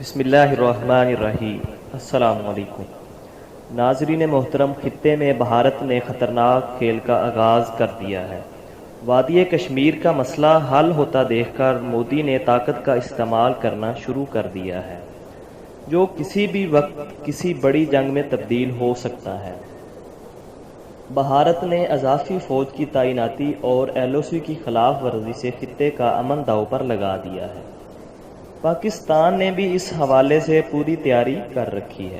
بسم اللہ الرحمن الرحیم۔ السلام علیکم ناظرین محترم، خطے میں بھارت نے خطرناک کھیل کا آغاز کر دیا ہے۔ وادی کشمیر کا مسئلہ حل ہوتا دیکھ کر مودی نے طاقت کا استعمال کرنا شروع کر دیا ہے، جو کسی بھی وقت کسی بڑی جنگ میں تبدیل ہو سکتا ہے۔ بھارت نے اضافی فوج کی تعیناتی اور LOC کی خلاف ورزی سے خطے کا امن داؤ پر لگا دیا ہے۔ پاکستان نے بھی اس حوالے سے پوری تیاری کر رکھی ہے۔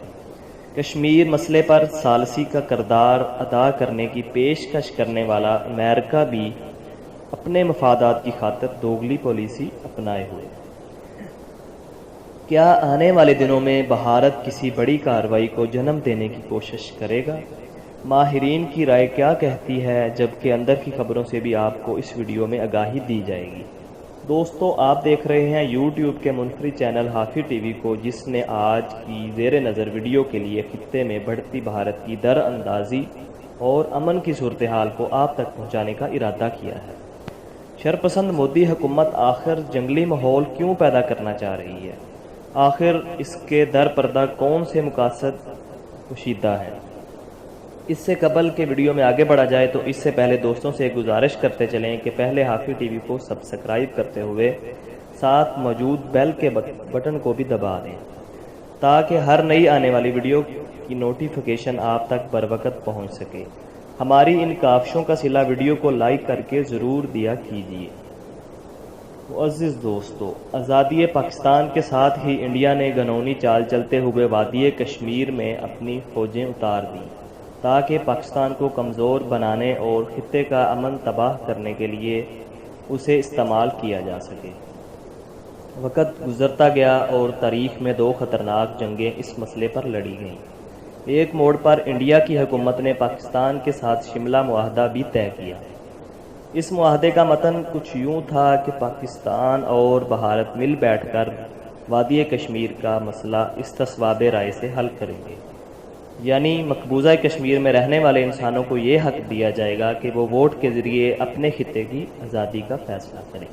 کشمیر مسئلے پر ثالثی کا کردار ادا کرنے کی پیشکش کرنے والا امریکہ بھی اپنے مفادات کی خاطر دوگلی پالیسی اپنائے ہوئے۔ کیا آنے والے دنوں میں بھارت کسی بڑی کارروائی کو جنم دینے کی کوشش کرے گا؟ ماہرین کی رائے کیا کہتی ہے؟ جبکہ اندر کی خبروں سے بھی آپ کو اس ویڈیو میں آگاہی دی جائے گی۔ دوستو، آپ دیکھ رہے ہیں YouTube کے منفرد چینل حافی ٹی وی کو، جس نے آج کی زیر نظر ویڈیو کے لیے خطے میں بڑھتی بھارت کی در اندازی اور امن کی صورتحال کو آپ تک پہنچانے کا ارادہ کیا ہے۔ شرپسند مودی حکومت آخر جنگلی ماحول کیوں پیدا کرنا چاہ رہی ہے؟ آخر اس کے در پردہ کون سے مقاصد کشیدہ ہیں؟ اس سے قبل کہ ویڈیو میں آگے بڑھا جائے تو اس سے پہلے دوستوں سے گزارش کرتے چلیں کہ پہلے حافی ٹی وی کو سبسکرائب کرتے ہوئے ساتھ موجود بیل کے بٹن کو بھی دبا دیں، تاکہ ہر نئی آنے والی ویڈیو کی نوٹیفیکیشن آپ تک بر وقت پہنچ سکے۔ ہماری ان کاوشوں کا صلہ ویڈیو کو لائک کر کے ضرور دیا کیجیے۔ معزز دوستو، آزادی پاکستان کے ساتھ ہی انڈیا نے گھنونی چال چلتے ہوئے وادی کشمیر میں اپنی فوجیں اتار دیں، تاکہ پاکستان کو کمزور بنانے اور خطے کا امن تباہ کرنے کے لیے اسے استعمال کیا جا سکے۔ وقت گزرتا گیا اور تاریخ میں دو خطرناک جنگیں اس مسئلے پر لڑی گئیں۔ ایک موڑ پر انڈیا کی حکومت نے پاکستان کے ساتھ شملہ معاہدہ بھی طے کیا۔ اس معاہدے کا متن کچھ یوں تھا کہ پاکستان اور بھارت مل بیٹھ کر وادی کشمیر کا مسئلہ استصواب رائے سے حل کریں گے، یعنی مقبوضہ کشمیر میں رہنے والے انسانوں کو یہ حق دیا جائے گا کہ وہ ووٹ کے ذریعے اپنے خطے کی آزادی کا فیصلہ کریں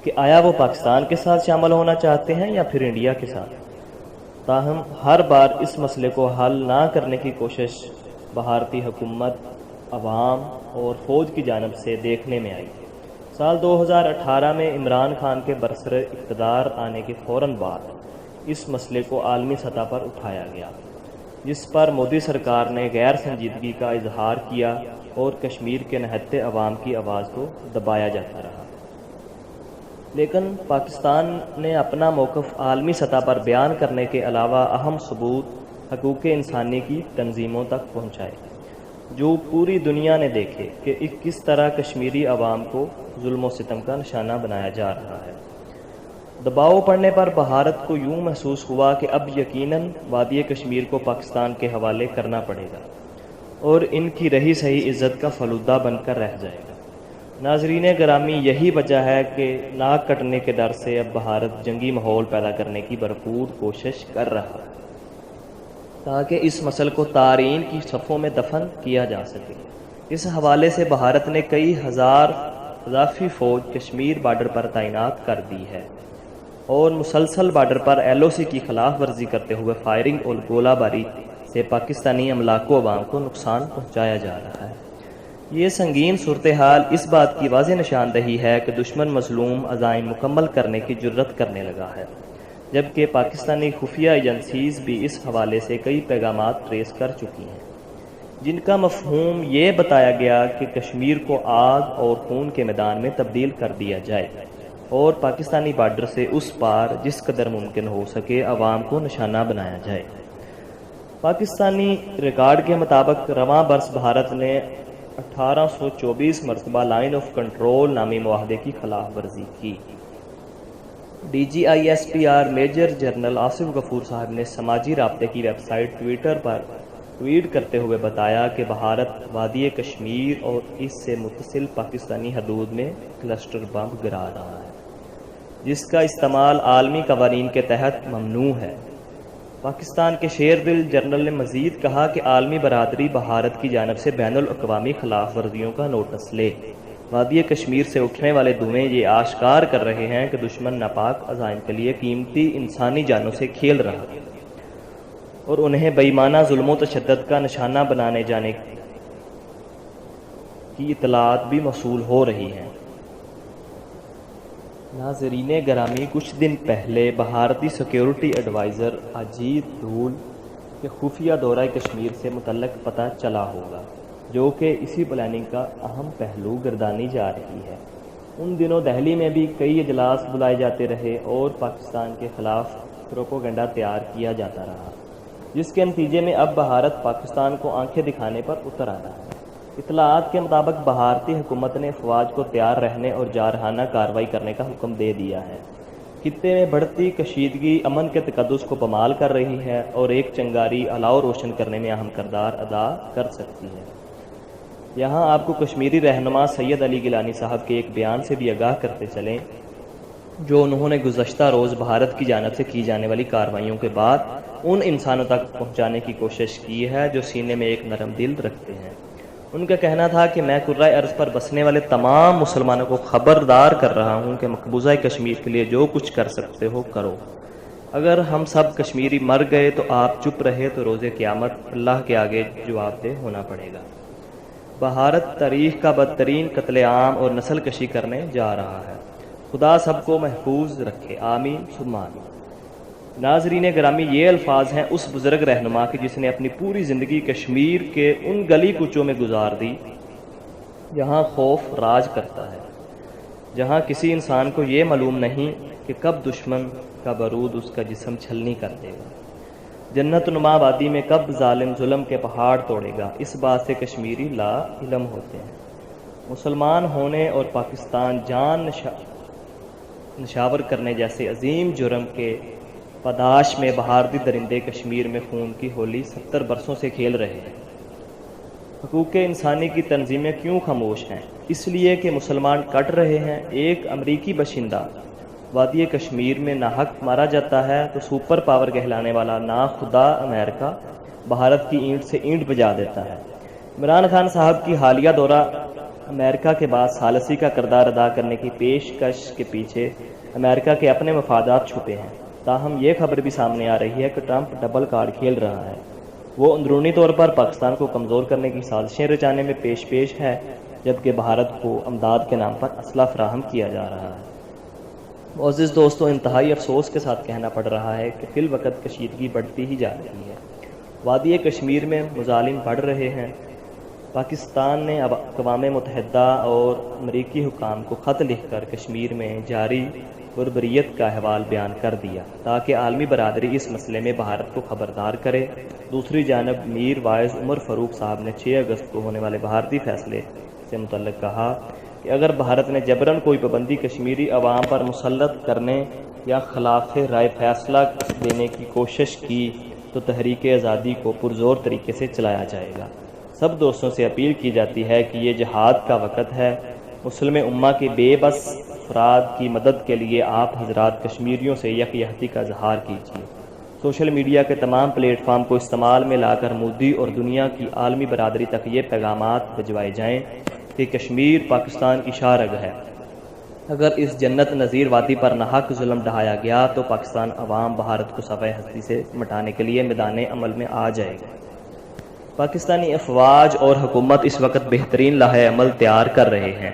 کہ آیا وہ پاکستان کے ساتھ شامل ہونا چاہتے ہیں یا پھر انڈیا کے ساتھ۔ تاہم ہر بار اس مسئلے کو حل نہ کرنے کی کوشش بھارتی حکومت، عوام اور فوج کی جانب سے دیکھنے میں آئی۔ سال 2018 میں عمران خان کے برسر اقتدار آنے کے فوراً بعد اس مسئلے کو عالمی سطح پر اٹھایا گیا، جس پر مودی سرکار نے غیر سنجیدگی کا اظہار کیا اور کشمیر کے نہتے عوام کی آواز کو دبایا جاتا رہا۔ لیکن پاکستان نے اپنا موقف عالمی سطح پر بیان کرنے کے علاوہ اہم ثبوت حقوق انسانی کی تنظیموں تک پہنچائے، جو پوری دنیا نے دیکھے کہ کس طرح کشمیری عوام کو ظلم و ستم کا نشانہ بنایا جا رہا ہے۔ دباؤ پڑنے پر بھارت کو یوں محسوس ہوا کہ اب یقیناً وادی کشمیر کو پاکستان کے حوالے کرنا پڑے گا اور ان کی رہی سہی عزت کا فلودہ بن کر رہ جائے گا۔ ناظرین گرامی، یہی وجہ ہے کہ ناک کٹنے کے ڈر سے اب بھارت جنگی ماحول پیدا کرنے کی بھرپور کوشش کر رہا ہے، تاکہ اس مسئلے کو تارین کی صفوں میں دفن کیا جا سکے۔ اس حوالے سے بھارت نے کئی ہزار اضافی فوج کشمیر بارڈر پر تعینات کر دی ہے اور مسلسل بارڈر پر LOC کی خلاف ورزی کرتے ہوئے فائرنگ اور گولہ باری سے پاکستانی املاک و عوام کو نقصان پہنچایا جا رہا ہے۔ یہ سنگین صورتحال اس بات کی واضح نشاندہی ہے کہ دشمن مظلوم عزائم مکمل کرنے کی جرت کرنے لگا ہے، جبکہ پاکستانی خفیہ ایجنسیز بھی اس حوالے سے کئی پیغامات ٹریس کر چکی ہیں، جن کا مفہوم یہ بتایا گیا کہ کشمیر کو آگ اور خون کے میدان میں تبدیل کر دیا جائے اور پاکستانی بارڈر سے اس پار جس قدر ممکن ہو سکے عوام کو نشانہ بنایا جائے۔ پاکستانی ریکارڈ کے مطابق رواں برس بھارت نے 1824 مرتبہ لائن آف کنٹرول نامی معاہدے کی خلاف ورزی کی۔ DGISPR میجر جنرل آصف غفور صاحب نے سماجی رابطے کی ویب سائٹ ٹویٹر پر ٹویٹ کرتے ہوئے بتایا کہ بھارت وادی کشمیر اور اس سے متصل پاکستانی حدود میں کلسٹر بم گرا رہا ہے، جس کا استعمال عالمی قوانین کے تحت ممنوع ہے۔ پاکستان کے شیر دل جنرل نے مزید کہا کہ عالمی برادری بھارت کی جانب سے بین الاقوامی خلاف ورزیوں کا نوٹس لے، وادی کشمیر سے اٹھنے والے دھوئیں یہ آشکار کر رہے ہیں کہ دشمن ناپاک عزائم کے لیے قیمتی انسانی جانوں سے کھیل رہا اور انہیں بےایمانہ ظلم و تشدد کا نشانہ بنانے جانے کی اطلاعات بھی موصول ہو رہی ہیں۔ ناظرین گرامی، کچھ دن پہلے بھارتی سیکیورٹی ایڈوائزر اجیت ڈھول کے خفیہ دورہ کشمیر سے متعلق پتہ چلا ہوگا، جو کہ اسی پلاننگ کا اہم پہلو گردانی جا رہی ہے۔ ان دنوں دہلی میں بھی کئی اجلاس بلائے جاتے رہے اور پاکستان کے خلاف پروپیگنڈا تیار کیا جاتا رہا، جس کے نتیجے میں اب بھارت پاکستان کو آنکھیں دکھانے پر اتر آ رہا ہے۔ اطلاعات کے مطابق بھارتی حکومت نے افواج کو تیار رہنے اور جارحانہ کارروائی کرنے کا حکم دے دیا ہے۔ خطے میں بڑھتی کشیدگی امن کے تقدس کو پامال کر رہی ہے اور ایک چنگاری الاؤ روشن کرنے میں اہم کردار ادا کر سکتی ہے۔ یہاں آپ کو کشمیری رہنما سید علی گیلانی صاحب کے ایک بیان سے بھی آگاہ کرتے چلیں، جو انہوں نے گزشتہ روز بھارت کی جانب سے کی جانے والی کارروائیوں کے بعد ان انسانوں تک پہنچانے کی کوشش کی ہے جو سینے میں ایک نرم دل رکھتے ہیں۔ ان کا کہنا تھا کہ میں کرۂ ارض پر بسنے والے تمام مسلمانوں کو خبردار کر رہا ہوں کہ مقبوضہ کشمیر کے لیے جو کچھ کر سکتے ہو کرو۔ اگر ہم سب کشمیری مر گئے تو آپ چپ رہے تو روز قیامت اللہ کے آگے جواب دہ ہونا پڑے گا۔ بھارت تاریخ کا بدترین قتل عام اور نسل کشی کرنے جا رہا ہے۔ خدا سب کو محفوظ رکھے، آمین ثم آمین۔ ناظرین گرامی، یہ الفاظ ہیں اس بزرگ رہنما کے جس نے اپنی پوری زندگی کشمیر کے ان گلی کوچوں میں گزار دی جہاں خوف راج کرتا ہے، جہاں کسی انسان کو یہ معلوم نہیں کہ کب دشمن کا بارود اس کا جسم چھلنی کر دے گا، جنت نما وادی میں کب ظالم ظلم کے پہاڑ توڑے گا۔ اس بات سے کشمیری لا علم ہوتے ہیں۔ مسلمان ہونے اور پاکستان جان نشاور کرنے جیسے عظیم جرم کے پاداش میں بھارتی درندے کشمیر میں خون کی ہولی 70 برسوں سے کھیل رہے ہیں۔ حقوق انسانی کی تنظیمیں کیوں خاموش ہیں؟ اس لیے کہ مسلمان کٹ رہے ہیں۔ ایک امریکی باشندہ وادی کشمیر میں ناحق مارا جاتا ہے تو سپر پاور کہلانے والا ناخدا امریکہ بھارت کی اینٹ سے اینٹ بجا دیتا ہے۔ عمران خان صاحب کی حالیہ دورہ امریکہ کے بعد ثالثی کا کردار ادا کرنے کی پیشکش کے پیچھے امریکہ کے اپنے مفادات چھپے ہیں۔ تاہم یہ خبر بھی سامنے آ رہی ہے کہ ٹرمپ ڈبل کارڈ کھیل رہا ہے۔ وہ اندرونی طور پر پاکستان کو کمزور کرنے کی سازشیں رچانے میں پیش ہے، جبکہ بھارت کو امداد کے نام پر اسلحہ فراہم کیا جا رہا ہے۔ معزز دوستوں، انتہائی افسوس کے ساتھ کہنا پڑ رہا ہے کہ فی الوقت کشیدگی بڑھتی ہی جا رہی ہے۔ وادی کشمیر میں مظالم بڑھ رہے ہیں۔ پاکستان نے اب اقوام متحدہ اور امریکی حکام کو خط لکھ کر کشمیر میں جاری بربریت کا احوال بیان کر دیا تاکہ عالمی برادری اس مسئلے میں بھارت کو خبردار کرے۔ دوسری جانب میر وائز عمر فاروق صاحب نے 6 اگست کو ہونے والے بھارتی فیصلے سے متعلق کہا کہ اگر بھارت نے جبراً کوئی پابندی کشمیری عوام پر مسلط کرنے یا خلاف رائے فیصلہ دینے کی کوشش کی تو تحریک آزادی کو پرزور طریقے سے چلایا جائے گا۔ سب دوستوں سے اپیل کی جاتی ہے کہ یہ جہاد کا وقت ہے۔ مسلم امہ کے بے بس افراد کی مدد کے لیے آپ حضرات کشمیریوں سے یکجہتی کا اظہار کیجیے۔ سوشل میڈیا کے تمام پلیٹ فارم کو استعمال میں لا کر مودی اور دنیا کی عالمی برادری تک یہ پیغامات بھجوائے جائیں کہ کشمیر پاکستان کی شاہ رگ ہے۔ اگر اس جنت نظیر وادی پر ناحق ظلم ڈھایا گیا تو پاکستان عوام بھارت کو صفحہ ہستی سے مٹانے کے لیے میدان عمل میں آ جائے گا۔ پاکستانی افواج اور حکومت اس وقت بہترین لاہ عمل تیار کر رہے ہیں۔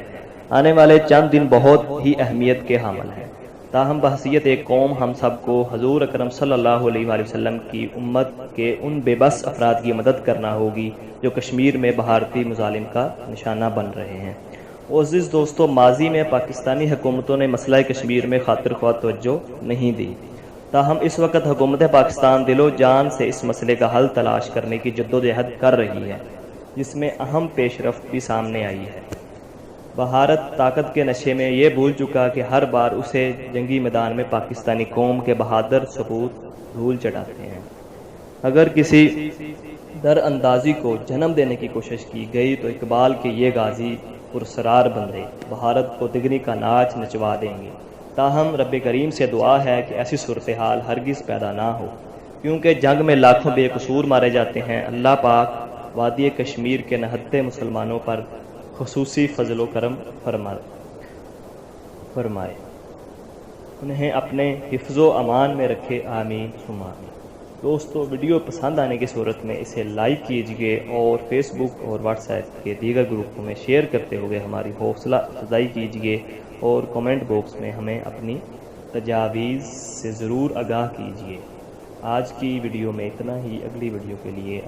آنے والے چند دن بہت ہی اہمیت کے حامل ہیں۔ تاہم بحیثیت ایک قوم ہم سب کو حضور اکرم صلی اللہ علیہ وآلہ وسلم کی امت کے ان بے بس افراد کی مدد کرنا ہوگی جو کشمیر میں بھارتی مظالم کا نشانہ بن رہے ہیں۔ عزیز دوستو، ماضی میں پاکستانی حکومتوں نے مسئلہ کشمیر میں خاطر خواہ توجہ نہیں دی، تاہم اس وقت حکومت پاکستان دل و جان سے اس مسئلے کا حل تلاش کرنے کی جدوجہد کر رہی ہے، جس میں اہم پیش رفت بھی سامنے آئی ہے۔ بھارت طاقت کے نشے میں یہ بھول چکا کہ ہر بار اسے جنگی میدان میں پاکستانی قوم کے بہادر سپوت دھول چڑھاتے ہیں۔ اگر کسی در اندازی کو جنم دینے کی کوشش کی گئی تو اقبال کے یہ غازی پرسرار بندے بھارت کو دگنی کا ناچ نچوا دیں گے۔ تاہم رب کریم سے دعا ہے کہ ایسی صورتحال ہرگز پیدا نہ ہو، کیونکہ جنگ میں لاکھوں بے قصور مارے جاتے ہیں۔ اللہ پاک وادی کشمیر کے نہتے مسلمانوں پر خصوصی فضل و کرم فرمائے، انہیں اپنے حفظ و امان میں رکھے، آمین ثم آمین۔ دوستو، ویڈیو پسند آنے کی صورت میں اسے لائک کیجئے اور فیس بک اور واٹس ایپ کے دیگر گروپوں میں شیئر کرتے ہوئے ہماری حوصلہ افزائی کیجئے، اور کمنٹ باکس میں ہمیں اپنی تجاویز سے ضرور آگاہ کیجئے۔ آج کی ویڈیو میں اتنا ہی، اگلی ویڈیو کے لیے